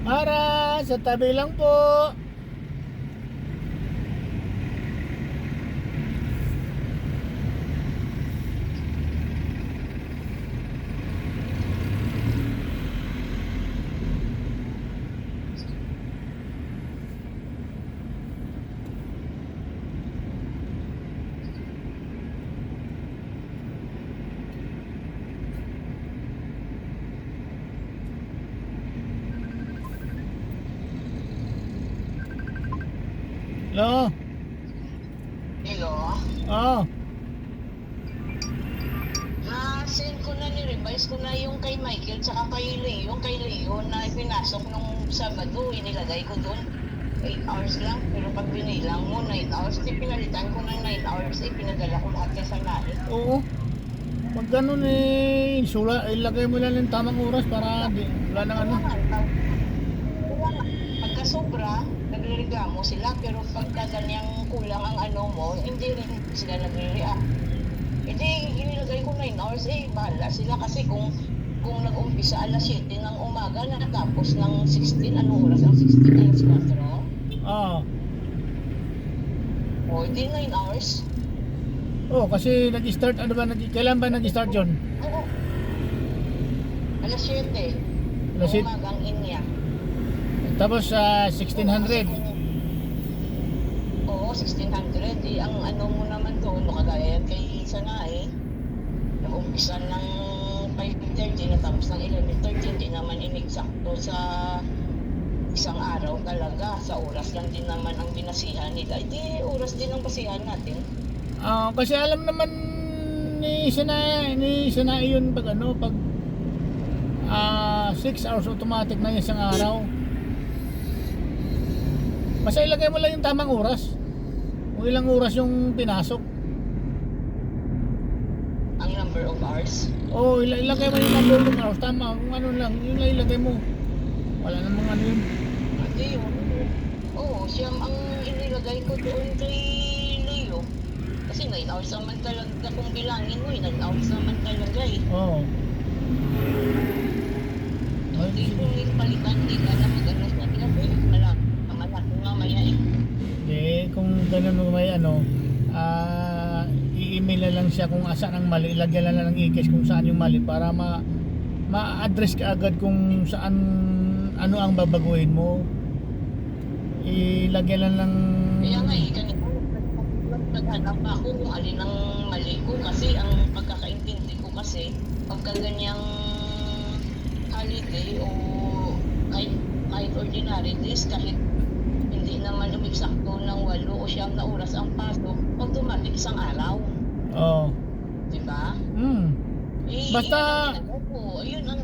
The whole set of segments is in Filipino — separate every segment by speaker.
Speaker 1: Para sa tabi lang po. Hello?
Speaker 2: Hello?
Speaker 1: Oh,
Speaker 2: Na-send ko na, ni-revise ko na yung kay Michael tsaka kay Leo. Yung kay Leo na pinasok nung Sabado, inilagay ko doon 8 hours lang. Pero pag binilang mo 9 hours, pinalitan ko ng 9 hours, pinadala ko lahat kay Sanari.
Speaker 1: oo. Pag ganun ilagay mo lang yung tamang oras para wala nang ano.
Speaker 2: Pagka sobra, nagrereklamo sila. Pero pagka ganyang kulang ang ano mo, hindi rin sila nagre-react. Hindi, inilagay ko 9 hours, bahala sila kasi kung nag-umpisa alas 7 ng umaga na natapos ng 16, anong oras ang 16? Alas 4?
Speaker 1: Ah.
Speaker 2: O, hindi 9 hours.
Speaker 1: Oh, kasi nag-start kailan ba nag-start 'yon?
Speaker 2: Oo. Alas 7.
Speaker 1: Alas 7.
Speaker 2: Umagang inya.
Speaker 1: Tapos 1600.
Speaker 2: Oo, 1600. Ang ano mo naman doon, kagaya yan kay Sanae, nag-umpisa ng 5:30, natapos ng 11:30, hindi naman ineksakto sa isang araw talaga. Sa oras lang din naman ang binasihan nila. Hindi, oras din ang basihan natin.
Speaker 1: Kasi alam naman ni Sina yun pag 6 hours automatic na yung isang araw. Basta ilagay mo lang yung tamang oras. Kung ilang oras yung pinasok.
Speaker 2: Ang number of hours.
Speaker 1: Oo, ilagay mo yung number of hours. Tama, kung ano lang, yun lang ilagay mo. Wala namang ano yun.
Speaker 2: Hindi yun. Oo, siyam ang inilagay ko doon kay Leo. Kasi 9 hours naman talaga kung bilangin mo, 9 hours naman talaga eh.
Speaker 1: Oo.
Speaker 2: Hindi ko palitan nila na mag-ano sa nila. Malaki mamaya eh.
Speaker 1: Kung ganun mo may i-email na lang siya kung asan ang mali, ilagyan na lang ng i-case kung saan yung mali para ma-address ka agad kung saan ano ang babaguhin mo. Ilagyan lang ng
Speaker 2: Kaya nga eh, kanina naghanap ako kung alin ang mali ko kasi ang pagkakaintindi ko kasi pagka ganyang holiday o kahit ordinary days, kahit hindi naman umiksakto ng 8 o 9 na oras ang pasok, automatic isang araw.
Speaker 1: Oo.
Speaker 2: Diba?
Speaker 1: Basta
Speaker 2: yun ang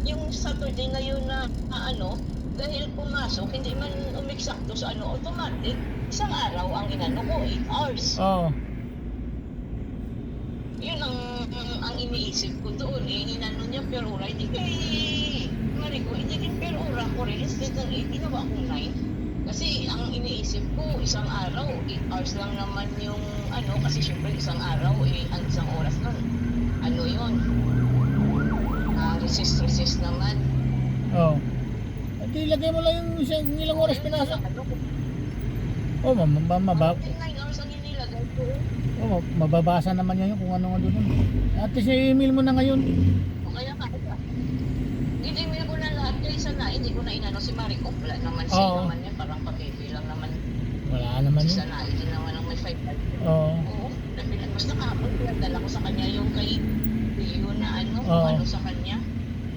Speaker 2: yung Saturday na yun na dahil pumasok, hindi man umiksakto sa automatic, isang araw ang inano ko, 8 hours.
Speaker 1: Oo.
Speaker 2: Yun ang iniisip ko doon inano niya per ora, hindi kay Marico, hindi din per ora ko rin, instead ng 8, ginawa kong 9. Kasi ang iniisip ko, isang araw, 8 hours lang naman yung kasi syempre isang araw, ang isang oras nun. Yun? Resist naman.
Speaker 1: Oo. Hindi, ilagay mo lang yung ilang oras pinasok. Oo,
Speaker 2: 9 hours ang inilagay ko.
Speaker 1: Oo, mababasa naman yan kung ano doon. At least i-email mo na ngayon.
Speaker 2: O kaya i-email ko na lahat kay Sanae, hindi ko na inano si Marico. Wala naman siya naman yan, parang papipi lang naman.
Speaker 1: Wala naman
Speaker 2: Si
Speaker 1: yun.
Speaker 2: Sanae din naman ang may 5 hours.
Speaker 1: Oo.
Speaker 2: Oo, basta kahapon pinadala ko sa kanya yung kay Leo na kung ano sa kanya.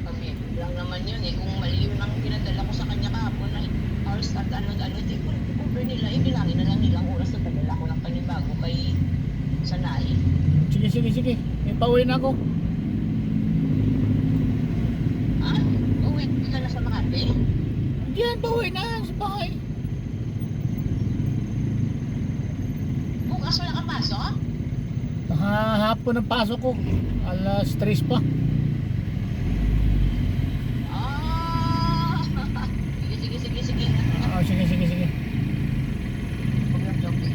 Speaker 2: Papipi lang naman yun kung mali yun ang pinadala ko sa kanya kahapon na hours at hindi ko cover nila, ibilangin na lang nilang oras na padala ko ng panibago kay Sanae.
Speaker 1: Sige. May pauwi na ako.
Speaker 2: Uwi ka na sa Makati?
Speaker 1: Diyan, pauwi na sa bahay.
Speaker 2: Bukas wala ka pasok?
Speaker 1: Hapon ang pasok ko. Alas 3 pa.
Speaker 2: Sige.
Speaker 1: Sige.
Speaker 2: Okay.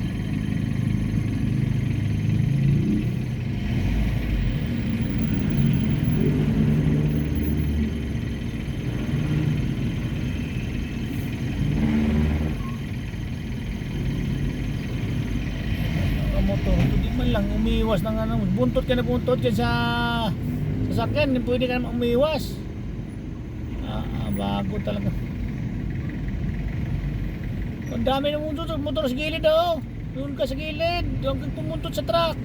Speaker 1: lang umiwas ng ano, buntot ka sa sasakyan, pwede ka naman umiwas. Bago talaga. Ang dami ng motor sa gilid oh. Doon ka sa gilid, huwag kang pumuntot sa truck.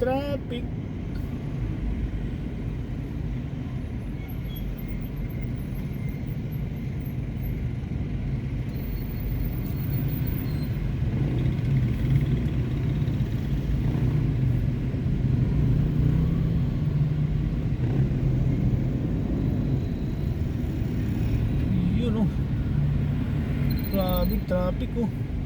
Speaker 1: Traffic. Yun oh. Grabe traffic oh.